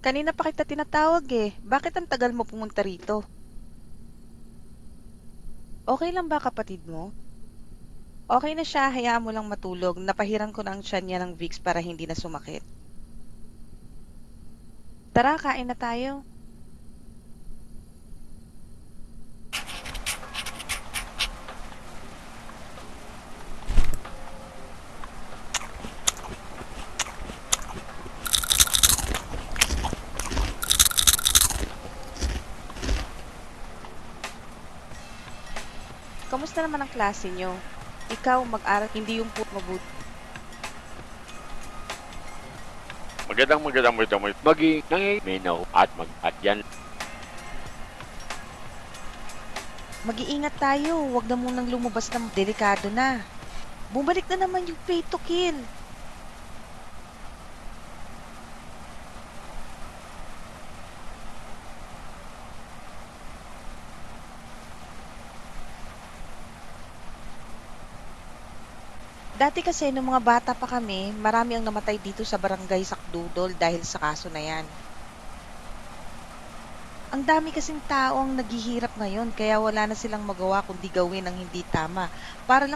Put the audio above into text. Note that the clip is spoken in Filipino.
Kanina pa kita tinatawag eh. Bakit ang tagal mo pumunta rito? Okay lang ba kapatid mo? Okay na siya, hayaan mo lang matulog. Napahiran ko na ang tiyan niya ng Vicks para hindi na sumakit. Tara, kain na tayo. Kamusta naman ang klase niyo? Ikaw, mag-aral, hindi yung mabuti. Magandang maging nangiminaw at yan. Mag-iingat tayo, wag na munang lumabas ng delikado na. Bumalik na naman yung pay to kill. Dati kasi nung mga bata pa kami, marami ang namatay dito sa barangay Sakdudol dahil sa kaso na yan. Ang dami kasing tao ang naghihirap ngayon kaya wala na silang magawa kundi gawin ang hindi tama para lang